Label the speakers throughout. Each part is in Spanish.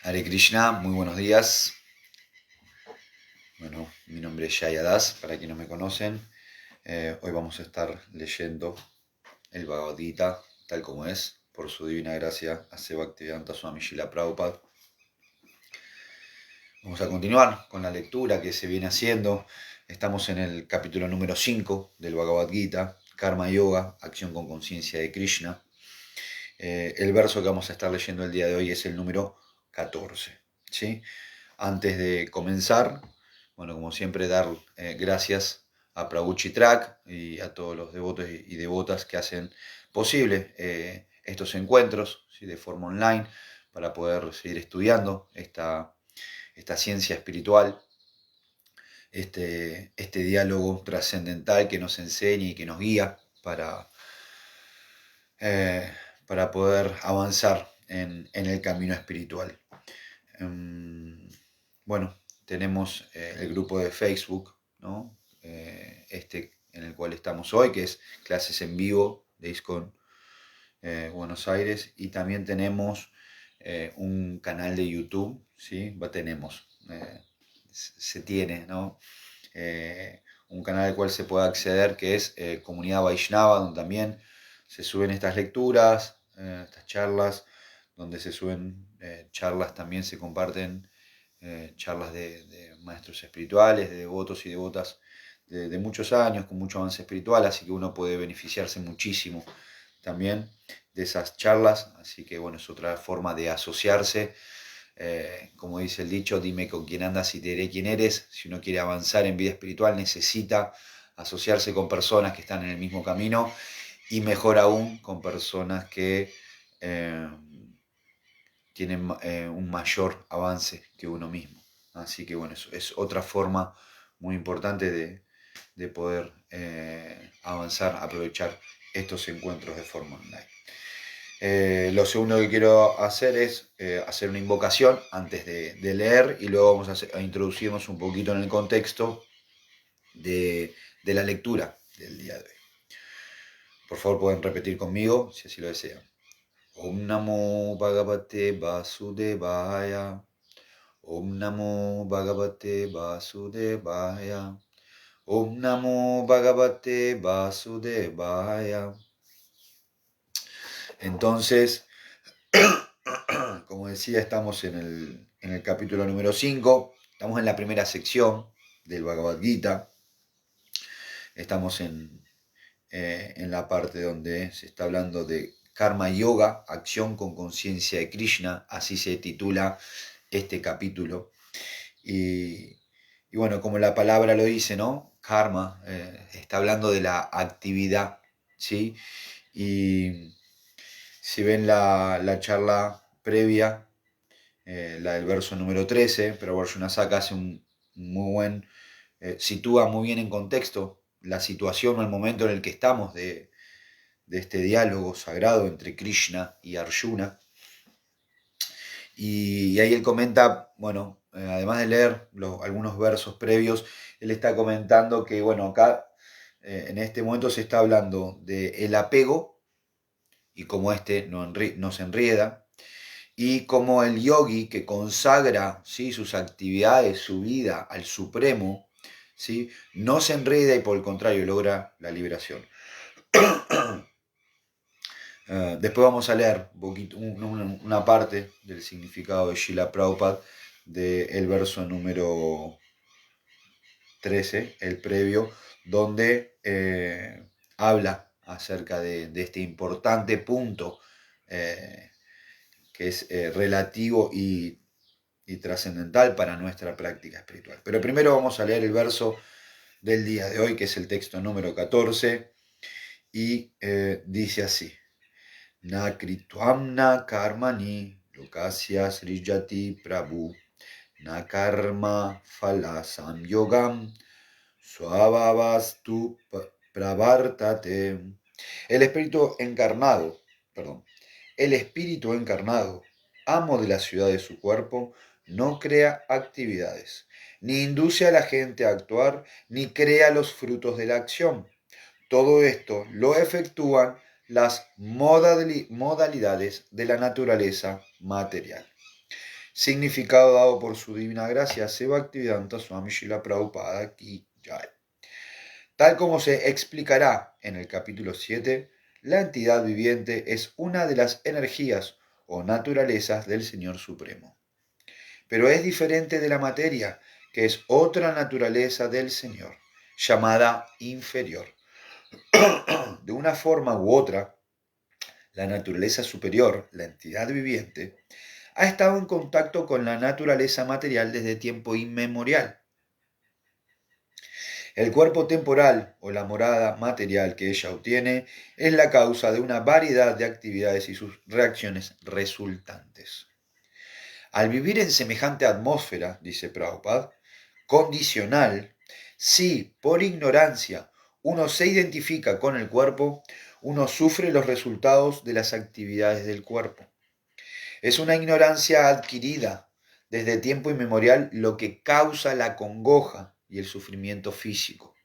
Speaker 1: Hare Krishna, muy buenos días. Bueno, mi nombre es Jaya Das, para quienes no me conocen. Hoy vamos a estar leyendo el Bhagavad Gita, tal como es, por su divina gracia, Ase Bhaktivedanta Swami Srila Prabhupada. Vamos a continuar con la lectura que se viene haciendo. Estamos en el capítulo número 5 del Bhagavad Gita, Karma Yoga, acción con conciencia de Krishna. El verso que vamos a estar leyendo el día de hoy es el número 14. ¿Sí? Antes de comenzar, bueno, como siempre, dar gracias a Prabhu Chitrak y a todos los devotos y devotas que hacen posible estos encuentros, ¿sí?, de forma online, para poder seguir estudiando esta ciencia espiritual, este diálogo trascendental que nos enseña y que nos guía para poder avanzar en el camino espiritual. Bueno, tenemos el grupo de Facebook, ¿no? En el cual estamos hoy, que es clases en vivo de ISKCON Buenos Aires, y también tenemos un canal de YouTube, ¿sí? Se tiene, ¿no? Un canal al cual se puede acceder, que es Comunidad Vaishnava, donde también se suben estas lecturas, estas charlas, donde se suben charlas, también se comparten charlas de maestros espirituales, de devotos y devotas de muchos años, con mucho avance espiritual, así que uno puede beneficiarse muchísimo también de esas charlas, así que bueno, es otra forma de asociarse. Como dice el dicho, dime con quién andas y te diré quién eres. Si uno quiere avanzar en vida espiritual, necesita asociarse con personas que están en el mismo camino, y mejor aún con personas que tienen un mayor avance que uno mismo. Así que bueno, es otra forma muy importante de poder avanzar, aprovechar estos encuentros de forma online. Lo segundo que quiero hacer es hacer una invocación antes de leer, y luego vamos a introducirnos un poquito en el contexto de la lectura del día de hoy. Por favor, pueden repetir conmigo si así lo desean. Om Namo Bhagavate Vasudevaya. Om Namo Bhagavate Vasudevaya. Om Namo Bhagavate Vasudevaya. Entonces, como decía, estamos en el capítulo número 5, estamos en la primera sección del Bhagavad Gita, estamos en la parte donde se está hablando de Karma Yoga, acción con conciencia de Krishna, así se titula este capítulo. Y bueno, como la palabra lo dice, ¿no? Karma, está hablando de la actividad, ¿sí? Y si ven la charla previa, la del verso número 13, pero Arjuna saca hace un muy buen, sitúa muy bien en contexto la situación o el momento en el que estamos de este diálogo sagrado entre Krishna y Arjuna. Y ahí él comenta, bueno, además de leer algunos versos previos, él está comentando que, bueno, acá en este momento se está hablando del apego y cómo este nos enrieda, y cómo el yogi que consagra, ¿sí?, sus actividades, su vida al Supremo, ¿sí?, no se enreda y por el contrario logra la liberación. Después vamos a leer una parte del significado de Srila Prabhupada del verso número 13, el previo, donde habla acerca de este importante punto que es relativo y trascendental para nuestra práctica espiritual. Pero primero vamos a leer el verso del día de hoy, que es el texto número 14, y dice así: Na kritvam na karmani lokasya srijati prabhu na karma phalasam yogam swabhavastu pravartate. El espíritu encarnado, amo de la ciudad de su cuerpo, no crea actividades, ni induce a la gente a actuar, ni crea los frutos de la acción. Todo esto lo efectúan las modalidades de la naturaleza material. significado dado por su divina gracia, Bhaktivedanta Swami Srila Prabhupada Ki Jai. Tal como se explicará en el capítulo 7, la entidad viviente es una de las energías o naturalezas del Señor Supremo. Pero es diferente de la materia, que es otra naturaleza del Señor, llamada inferior. De una forma u otra, la naturaleza superior, la entidad viviente, ha estado en contacto con la naturaleza material desde tiempo inmemorial. El cuerpo temporal o la morada material que ella obtiene es la causa de una variedad de actividades y sus reacciones resultantes. Al vivir en semejante atmósfera, dice Prabhupada, condicional, si por ignorancia uno se identifica con el cuerpo, uno sufre los resultados de las actividades del cuerpo. Es una ignorancia adquirida desde tiempo inmemorial lo que causa la congoja y el sufrimiento físico.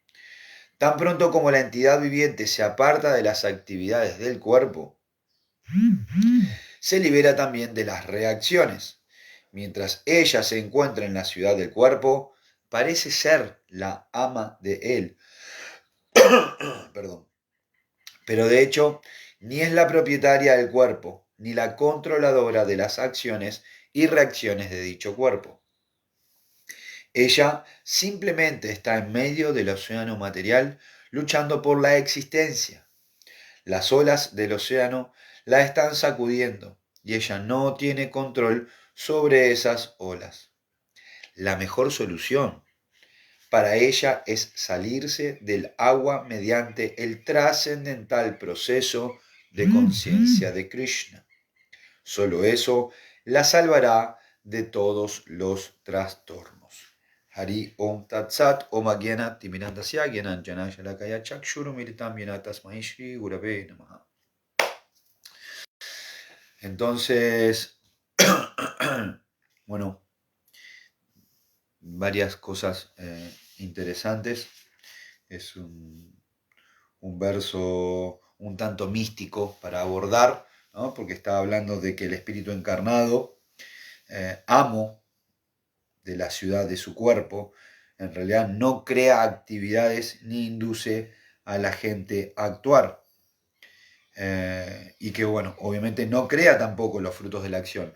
Speaker 1: Tan pronto como la entidad viviente se aparta de las actividades del cuerpo, se libera también de las reacciones. Mientras ella se encuentra en la ciudad del cuerpo, parece ser la ama de él. Perdón. Pero de hecho, ni es la propietaria del cuerpo, ni la controladora de las acciones y reacciones de dicho cuerpo. Ella simplemente está en medio del océano material luchando por la existencia. Las olas del océano la están sacudiendo y ella no tiene control sobre esas olas. La mejor solución para ella es salirse del agua mediante el trascendental proceso de conciencia de Krishna. Solo eso la salvará de todos los trastornos. Hari Om Tat Sat Om Agyana Timirandasya Gyananjana Shalakaya Chakshuru Militam Yena Tasmai Shri Gurave Namaha. Entonces, bueno, varias cosas interesantes. Es un verso un tanto místico para abordar, ¿no? Porque está hablando de que el espíritu encarnado, amo de la ciudad de su cuerpo, en realidad no crea actividades ni induce a la gente a actuar. Y que, bueno, obviamente no crea tampoco los frutos de la acción.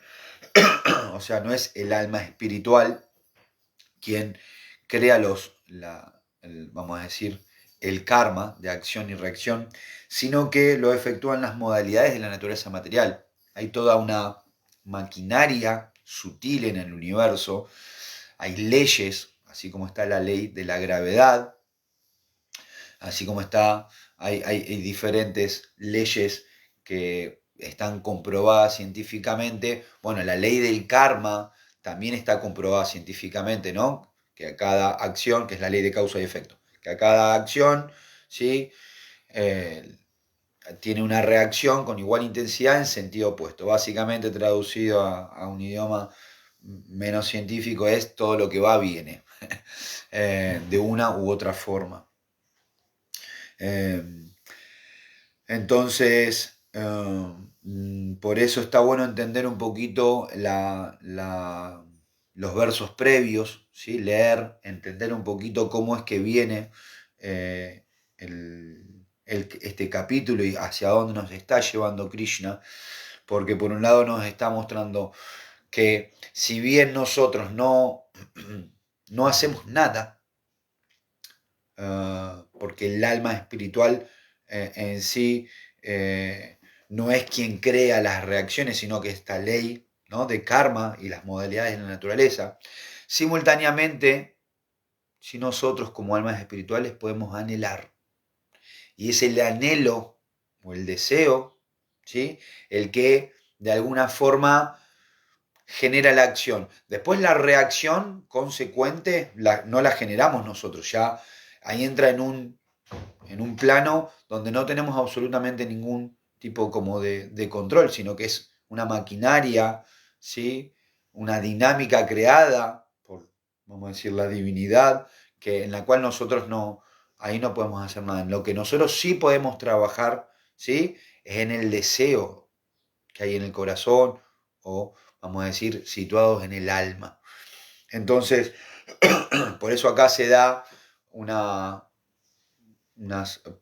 Speaker 1: O sea, no es el alma espiritual quien crea vamos a decir, el karma de acción y reacción, sino que lo efectúan las modalidades de la naturaleza material. Hay toda una maquinaria sutil en el universo, hay leyes, así como está la ley de la gravedad, así como hay diferentes leyes que están comprobadas científicamente. Bueno, la ley del karma también está comprobada científicamente, ¿no? Que a cada acción, que es la ley de causa y efecto, que a cada acción, ¿sí? Tiene una reacción con igual intensidad en sentido opuesto. Básicamente traducido a un idioma menos científico es todo lo que va viene, de una u otra forma. Entonces, por eso está bueno entender un poquito los versos previos, ¿sí? Leer, entender un poquito cómo es que viene este capítulo y hacia dónde nos está llevando Krishna, porque por un lado nos está mostrando que si bien nosotros no hacemos nada, porque el alma espiritual en sí no es quien crea las reacciones, sino que esta ley, ¿no?, de karma y las modalidades de la naturaleza, simultáneamente, si nosotros como almas espirituales podemos anhelar, y es el anhelo o el deseo, ¿sí?, el que de alguna forma genera la acción. Después la reacción consecuente no la generamos nosotros, ya ahí entra en un plano donde no tenemos absolutamente ningún tipo como de control, sino que es una maquinaria, ¿sí?, una dinámica creada por, vamos a decir, la divinidad, en la cual nosotros ahí no podemos hacer nada. En lo que nosotros sí podemos trabajar, ¿sí?, es en el deseo que hay en el corazón, o vamos a decir, situados en el alma. Entonces, por eso acá se da unas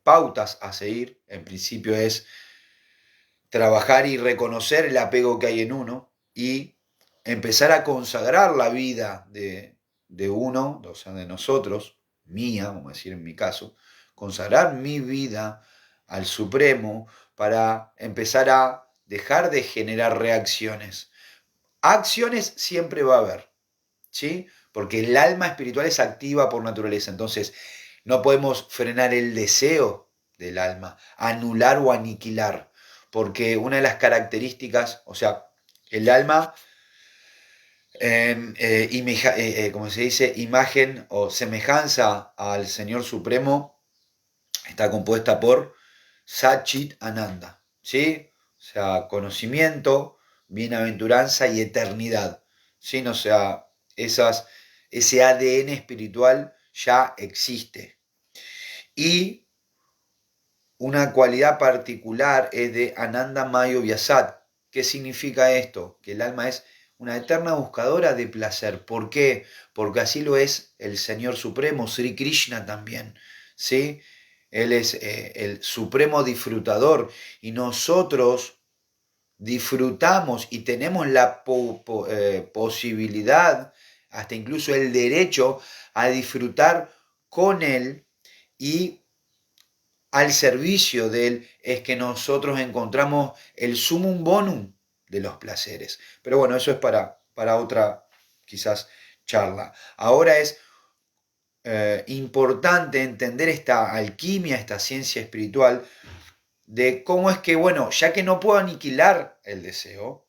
Speaker 1: pautas a seguir. En principio es trabajar y reconocer el apego que hay en uno y empezar a consagrar la vida de uno, o sea, de nosotros, mía, vamos a decir en mi caso, consagrar mi vida al Supremo para empezar a dejar de generar reacciones. Acciones siempre va a haber, ¿sí? Porque el alma espiritual es activa por naturaleza, entonces no podemos frenar el deseo del alma, anular o aniquilar, porque una de las características, o sea, el alma, como se dice, imagen o semejanza al Señor Supremo, está compuesta por Satchit Ananda, ¿sí? O sea, conocimiento, bienaventuranza y eternidad, ¿sí? O sea, ese ADN espiritual ya existe. Y una cualidad particular es de Ananda Mayo Vyasat. ¿Qué significa esto? Que el alma es una eterna buscadora de placer. ¿Por qué? Porque así lo es el Señor Supremo, Sri Krishna también, ¿sí? Él es el supremo disfrutador y nosotros disfrutamos y tenemos la posibilidad, hasta incluso el derecho a disfrutar con Él, y al servicio de Él es que nosotros encontramos el sumum bonum de los placeres. Pero bueno, eso es para otra quizás charla. Ahora es importante entender esta alquimia, esta ciencia espiritual, de cómo es que, bueno, ya que no puedo aniquilar el deseo,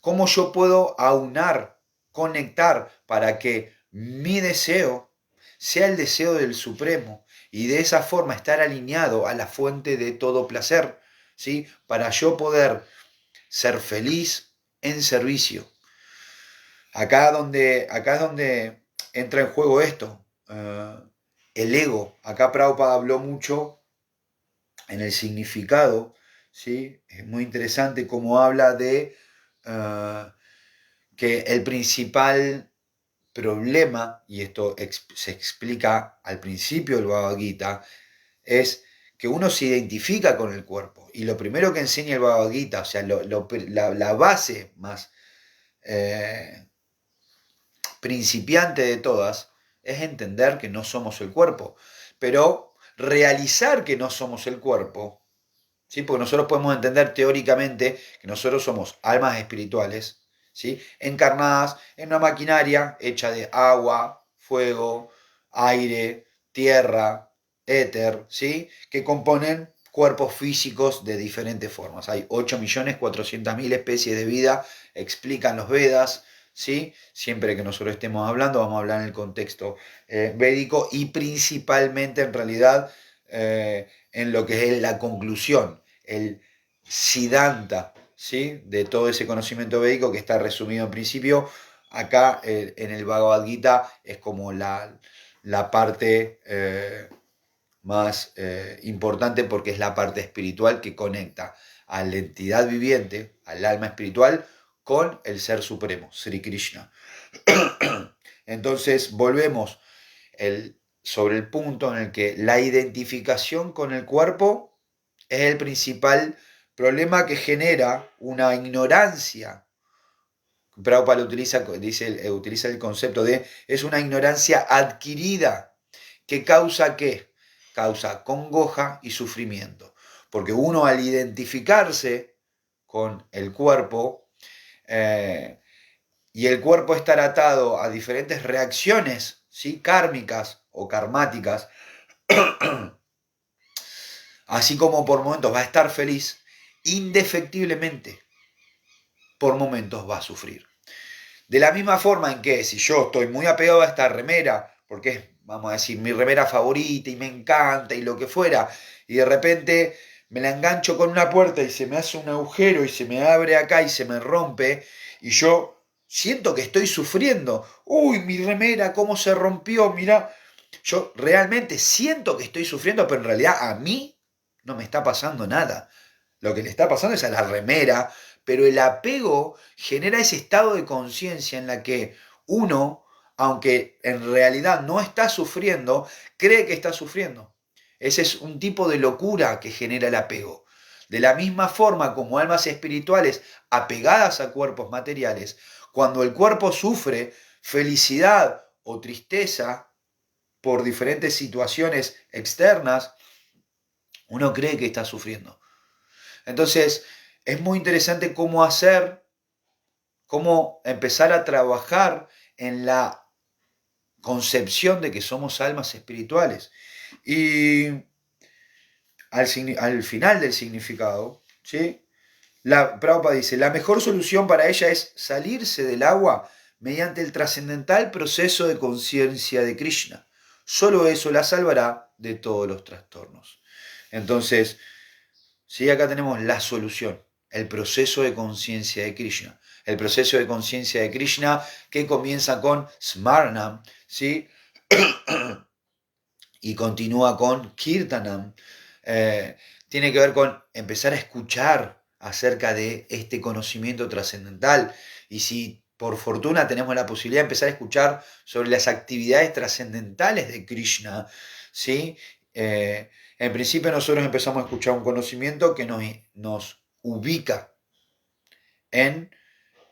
Speaker 1: cómo yo puedo aunar, conectar para que mi deseo sea el deseo del Supremo y de esa forma estar alineado a la fuente de todo placer, ¿sí? Para yo poder ser feliz en servicio. Acá es donde entra en juego esto, el ego. Acá Prabhupada habló mucho en el significado, ¿sí? Es muy interesante cómo habla de que el principal problema, y esto se explica al principio del Bhagavad Gita, es que uno se identifica con el cuerpo. Y lo primero que enseña el Bhagavad Gita, o sea, la base más principiante de todas, es entender que no somos el cuerpo. Pero realizar que no somos el cuerpo, ¿sí? Porque nosotros podemos entender teóricamente que nosotros somos almas espirituales, ¿sí? Encarnadas en una maquinaria hecha de agua, fuego, aire, tierra, éter, ¿sí? Que componen cuerpos físicos de diferentes formas. Hay 8.400.000 especies de vida, explican los Vedas, ¿sí? Siempre que nosotros estemos hablando, vamos a hablar en el contexto védico y principalmente en realidad en lo que es la conclusión, el Siddhanta, ¿sí? De todo ese conocimiento védico que está resumido en principio. Acá en el Bhagavad Gita es como la parte más importante porque es la parte espiritual que conecta a la entidad viviente, al alma espiritual, con el Ser Supremo, Sri Krishna. Entonces volvemos sobre el punto en el que la identificación con el cuerpo es el principal problema que genera una ignorancia. Prabhupada utiliza el concepto de es una ignorancia adquirida que causa ¿qué? Causa congoja y sufrimiento. Porque uno al identificarse con el cuerpo y el cuerpo estar atado a diferentes reacciones, ¿sí? Kármicas o karmáticas, así como por momentos va a estar feliz, indefectiblemente por momentos va a sufrir. De la misma forma en que si yo estoy muy apegado a esta remera, porque es, vamos a decir, mi remera favorita y me encanta y lo que fuera, y de repente me la engancho con una puerta y se me hace un agujero y se me abre acá y se me rompe, y yo siento que estoy sufriendo. Uy, mi remera, cómo se rompió, mirá. Yo realmente siento que estoy sufriendo, pero en realidad a mí no me está pasando nada. Lo que le está pasando es a la remera, pero el apego genera ese estado de conciencia en la que uno, aunque en realidad no está sufriendo, cree que está sufriendo. Ese es un tipo de locura que genera el apego. De la misma forma como almas espirituales apegadas a cuerpos materiales, cuando el cuerpo sufre felicidad o tristeza por diferentes situaciones externas, uno cree que está sufriendo. Entonces, es muy interesante cómo empezar a trabajar en la concepción de que somos almas espirituales. Y al final del significado, ¿sí? Prabhupada dice, la mejor solución para ella es salirse del agua mediante el trascendental proceso de conciencia de Krishna. Solo eso la salvará de todos los trastornos. Entonces, sí, acá tenemos la solución, el proceso de conciencia de Krishna. El proceso de conciencia de Krishna que comienza con Smarnam, ¿sí? Y continúa con Kirtanam. Tiene que ver con empezar a escuchar acerca de este conocimiento trascendental. Y si por fortuna tenemos la posibilidad de empezar a escuchar sobre las actividades trascendentales de Krishna, ¿sí? En principio nosotros empezamos a escuchar un conocimiento que nos ubica en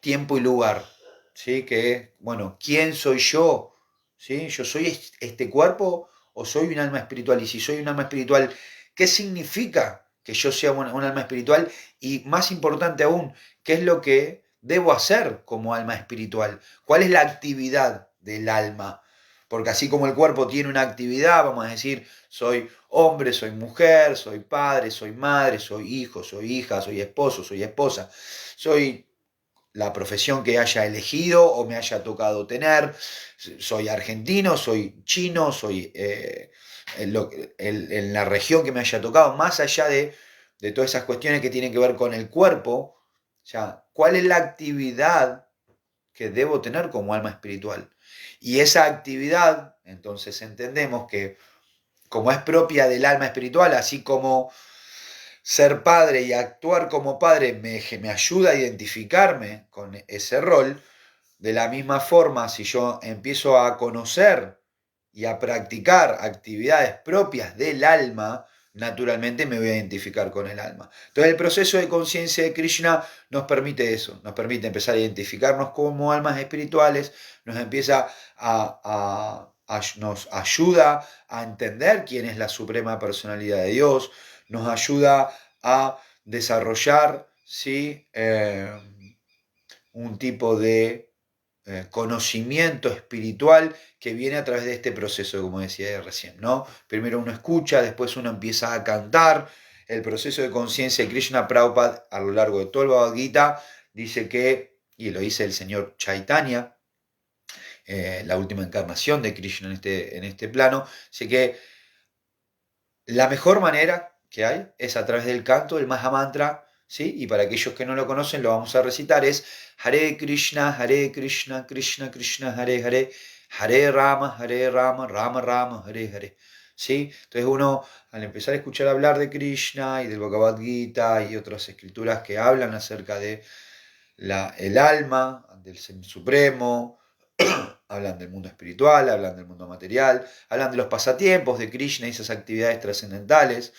Speaker 1: tiempo y lugar, ¿sí? Que, bueno, ¿quién soy yo? ¿Sí? ¿Yo soy este cuerpo o soy un alma espiritual? Y si soy un alma espiritual, ¿qué significa que yo sea un alma espiritual? Y más importante aún, ¿qué es lo que debo hacer como alma espiritual? ¿Cuál es la actividad del alma? Porque así como el cuerpo tiene una actividad, vamos a decir, soy hombre, soy mujer, soy padre, soy madre, soy hijo, soy hija, soy esposo, soy esposa, soy la profesión que haya elegido o me haya tocado tener, soy argentino, soy chino, soy en la región que me haya tocado, más allá de todas esas cuestiones que tienen que ver con el cuerpo, o sea, ¿cuál es la actividad que debo tener como alma espiritual? Y esa actividad, entonces entendemos que como es propia del alma espiritual, así como ser padre y actuar como padre me ayuda a identificarme con ese rol, de la misma forma, si yo empiezo a conocer y a practicar actividades propias del alma, naturalmente me voy a identificar con el alma. Entonces el proceso de conciencia de Krishna nos permite eso, nos permite empezar a identificarnos como almas espirituales, nos empieza nos ayuda a entender quién es la suprema personalidad de Dios, nos ayuda a desarrollar, ¿sí? Un tipo de conocimiento espiritual que viene a través de este proceso, como decía recién, ¿no? Primero uno escucha, después uno empieza a cantar. El proceso de conciencia de Krishna Prabhupada a lo largo de todo el Bhagavad Gita dice que, y lo dice el señor Chaitanya, la última encarnación de Krishna en este plano, dice que la mejor manera que hay es a través del canto del Mahamantra, ¿sí? Y para aquellos que no lo conocen lo vamos a recitar, es Hare Krishna, Krishna Krishna, Hare Hare, Hare Rama, Rama Rama, Hare Hare. ¿Sí? Entonces uno, al empezar a escuchar hablar de Krishna y del Bhagavad Gita y otras escrituras que hablan acerca de el alma, del Ser Supremo, hablan del mundo espiritual, hablan del mundo material, hablan de los pasatiempos de Krishna y esas actividades trascendentales.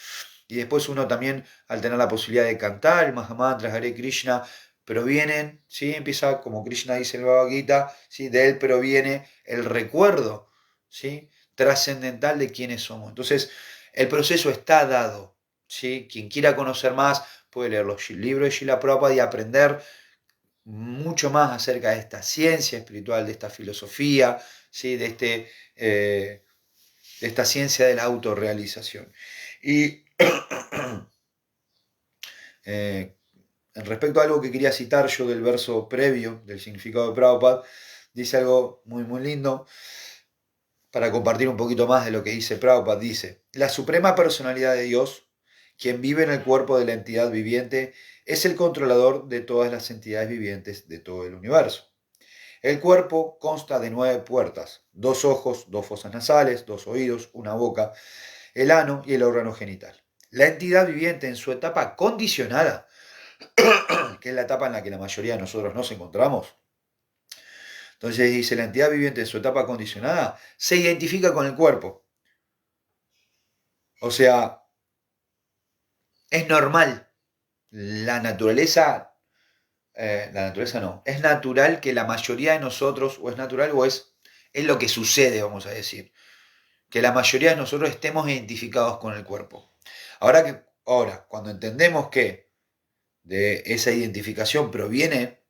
Speaker 1: Y después uno también, al tener la posibilidad de cantar el Mahamantra, Hare Krishna, provienen, ¿sí? Empieza, como Krishna dice en el Bhagavad Gita, ¿sí? De él proviene el recuerdo, ¿sí? Trascendental de quiénes somos. Entonces, el proceso está dado, ¿sí? Quien quiera conocer más puede leer los libros de Srila Prabhupada y aprender mucho más acerca de esta ciencia espiritual, de esta filosofía, ¿sí? De esta ciencia de la autorrealización. Y respecto a algo que quería citar yo del verso previo del significado de Prabhupada, dice algo muy, muy lindo para compartir un poquito más de lo que dice Prabhupada. Dice, la suprema personalidad de Dios, quien vive en el cuerpo de la entidad viviente, es el controlador de todas las entidades vivientes de todo el universo. El cuerpo consta de 9 puertas, 2 ojos, 2 fosas nasales, 2 oídos, una boca, el ano y el órgano genital. La entidad viviente en su etapa condicionada, que es la etapa en la que la mayoría de nosotros nos encontramos. Entonces dice, la entidad viviente en su etapa condicionada se identifica con el cuerpo. O sea, es normal. La naturaleza no. Es natural que la mayoría de nosotros, o es natural o es lo que sucede, vamos a decir. Que la mayoría de nosotros estemos identificados con el cuerpo. Ahora, cuando entendemos que de esa identificación proviene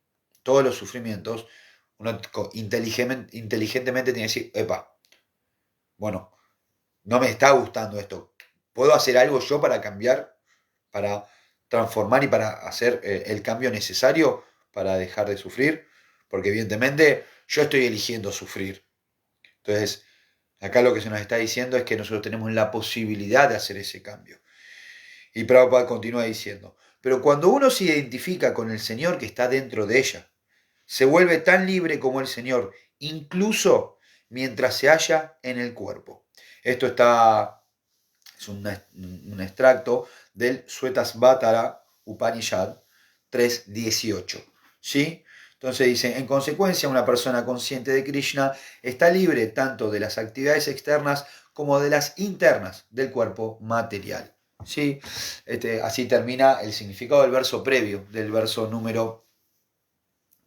Speaker 1: todos los sufrimientos, uno inteligentemente tiene que decir, epa, bueno, no me está gustando esto. ¿Puedo hacer algo yo para cambiar, para transformar y para hacer el cambio necesario para dejar de sufrir? Porque evidentemente yo estoy eligiendo sufrir. Entonces, acá lo que se nos está diciendo es que nosotros tenemos la posibilidad de hacer ese cambio. Y Prabhupada continúa diciendo, pero cuando uno se identifica con el Señor que está dentro de ella, se vuelve tan libre como el Señor, incluso mientras se halla en el cuerpo. Esto es un extracto del Svetasvatara Upanishad 3.18. ¿Sí? Entonces dice, en consecuencia, una persona consciente de Krishna está libre tanto de las actividades externas como de las internas del cuerpo material. ¿Sí? Así termina el significado del verso previo, del verso número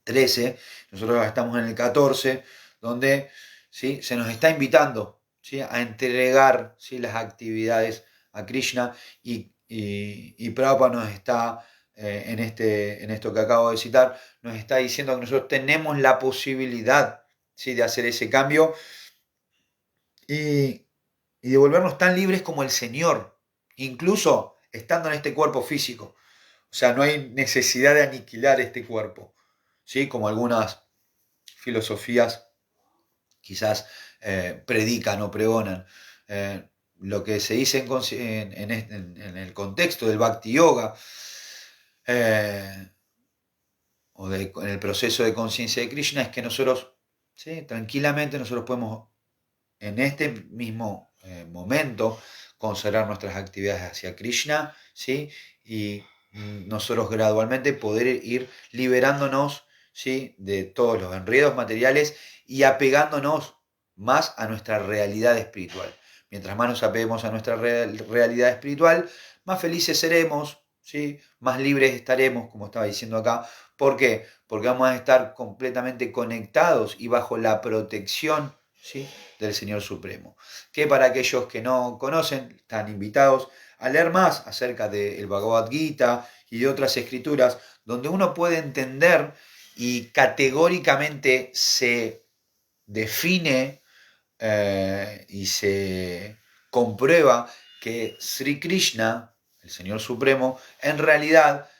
Speaker 1: 13. Nosotros estamos en el 14, donde ¿sí? Se nos está invitando ¿sí? a entregar ¿sí? las actividades a Krishna y Prabhupada nos está, en esto que acabo de citar, nos está diciendo que nosotros tenemos la posibilidad ¿sí? de hacer ese cambio y de volvernos tan libres como el Señor, incluso estando en este cuerpo físico. O sea, no hay necesidad de aniquilar este cuerpo, ¿sí? Como algunas filosofías quizás predican o pregonan. Lo que se dice en el contexto del Bhakti Yoga en el proceso de conciencia de Krishna es que nosotros, ¿sí? tranquilamente nosotros podemos en este mismo momento consagrar nuestras actividades hacia Krishna, ¿sí? Y nosotros gradualmente poder ir liberándonos ¿sí? de todos los enredos materiales y apegándonos más a nuestra realidad espiritual. Mientras más nos apeguemos a nuestra realidad espiritual, más felices seremos, ¿sí? Más libres estaremos, como estaba diciendo acá. ¿Por qué? Porque vamos a estar completamente conectados y bajo la protección ¿sí? del Señor Supremo. Que para aquellos que no conocen, están invitados a leer más acerca del Bhagavad Gita y de otras escrituras, donde uno puede entender y categóricamente se define y se comprueba que Sri Krishna, el Señor Supremo, en realidad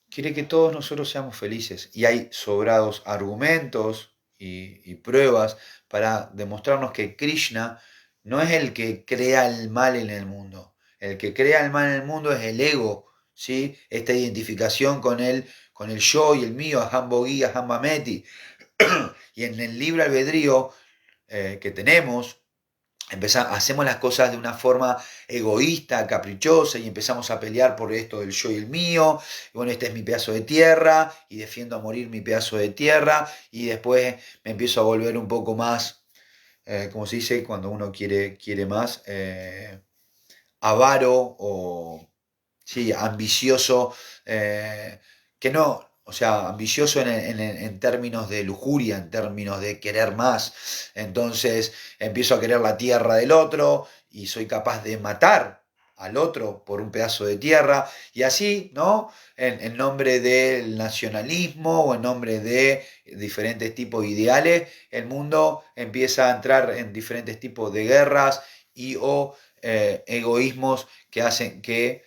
Speaker 1: quiere que todos nosotros seamos felices. Y hay sobrados argumentos y pruebas para demostrarnos que Krishna no es el que crea el mal en el mundo. El que crea el mal en el mundo es el ego, ¿sí? Esta identificación con el yo y el mío, Aham Bogi, Aham Mameti. Y en el libre albedrío que tenemos, hacemos las cosas de una forma egoísta, caprichosa y empezamos a pelear por esto del yo y el mío. Y bueno, este es mi pedazo de tierra y defiendo a morir mi pedazo de tierra y después me empiezo a volver un poco más, como se dice, cuando uno quiere más, avaro o sí, ambicioso, que no, o sea, ambicioso en términos de lujuria, en términos de querer más. Entonces empiezo a querer la tierra del otro y soy capaz de matar al otro por un pedazo de tierra y así, ¿no? En nombre del nacionalismo o en nombre de diferentes tipos de ideales, el mundo empieza a entrar en diferentes tipos de guerras y o egoísmos que hacen que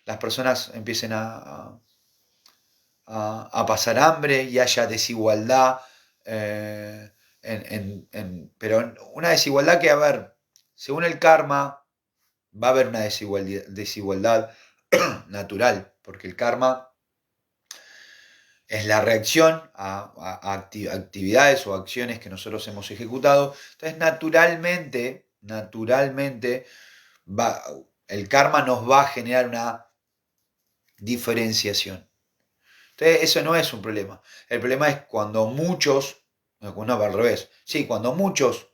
Speaker 1: las personas empiecen a pasar hambre y haya desigualdad, pero una desigualdad que, a ver, según el karma, va a haber una desigualdad natural, porque el karma es la reacción a actividades o acciones que nosotros hemos ejecutado. Entonces, naturalmente, el karma nos va a generar una diferenciación. Entonces, eso no es un problema. El problema es cuando muchos, no, al revés, sí, cuando muchos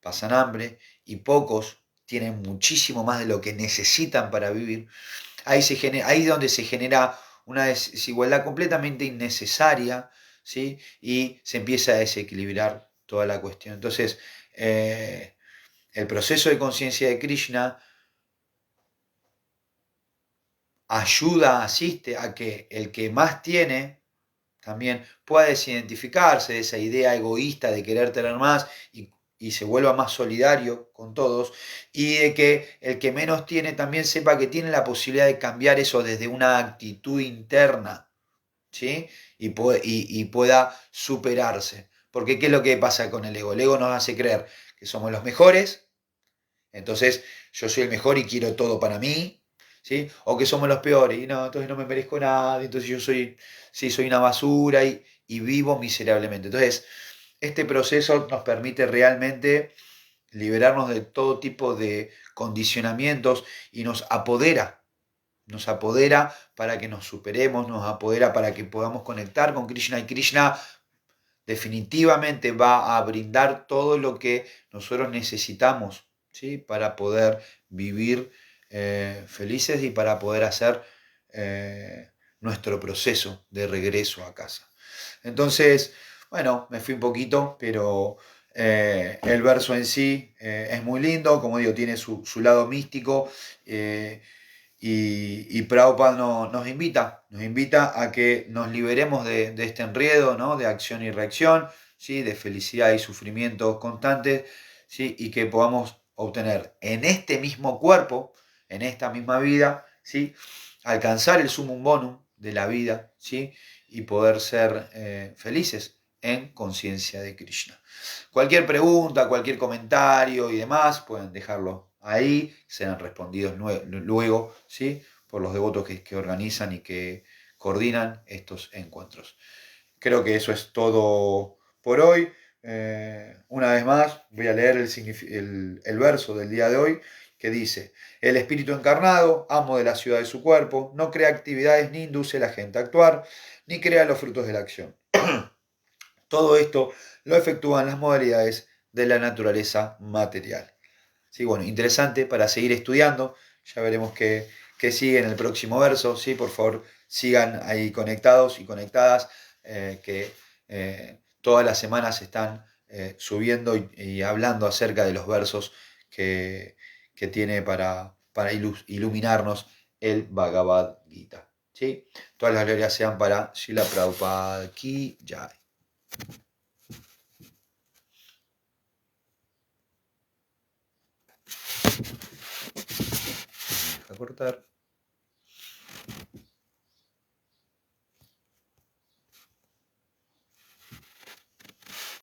Speaker 1: pasan hambre y pocos tienen muchísimo más de lo que necesitan para vivir, ahí es donde se genera una desigualdad completamente innecesaria, ¿sí? Y se empieza a desequilibrar toda la cuestión. Entonces, el proceso de conciencia de Krishna ayuda, asiste a que el que más tiene también pueda desidentificarse de esa idea egoísta de querer tener más y se vuelva más solidario con todos, y de que el que menos tiene también sepa que tiene la posibilidad de cambiar eso desde una actitud interna, ¿sí? Y pueda superarse. Porque ¿qué es lo que pasa con el ego? El ego nos hace creer que somos los mejores, entonces yo soy el mejor y quiero todo para mí, ¿sí? O que somos los peores y no, entonces no me merezco nada, entonces yo soy, sí, soy una basura y vivo miserablemente. Entonces, este proceso nos permite realmente liberarnos de todo tipo de condicionamientos y nos apodera para que nos superemos, nos apodera para que podamos conectar con Krishna, y Krishna definitivamente va a brindar todo lo que nosotros necesitamos, ¿sí? Para poder vivir felices y para poder hacer nuestro proceso de regreso a casa. Entonces, bueno, me fui un poquito, pero el verso en sí es muy lindo, como digo, tiene su lado místico. Y Prabhupada nos invita a que nos liberemos de este enredo, ¿no? De acción y reacción, ¿sí? De felicidad y sufrimiento constantes, ¿sí? Y que podamos obtener en este mismo cuerpo, en esta misma vida, ¿sí? Alcanzar el sumum bonum de la vida, ¿sí? Y poder ser felices en conciencia de Krishna. Cualquier pregunta, cualquier comentario y demás, pueden dejarlo ahí, serán respondidos luego, ¿sí? Por los devotos que organizan y que coordinan estos encuentros. Creo que eso es todo por hoy. Una vez más, voy a leer el verso del día de hoy que dice: el espíritu encarnado, amo de la ciudad de su cuerpo, no crea actividades ni induce a la gente a actuar, ni crea los frutos de la acción. Todo esto lo efectúan las modalidades de la naturaleza material. Sí, bueno, interesante para seguir estudiando. Ya veremos qué sigue en el próximo verso. ¿Sí? Por favor, sigan ahí conectados y conectadas, que todas las semanas están subiendo y hablando acerca de los versos que tiene para iluminarnos el Bhagavad Gita. ¿Sí? Todas las glorias sean para Srila Prabhupada Ki Jai. A cortar.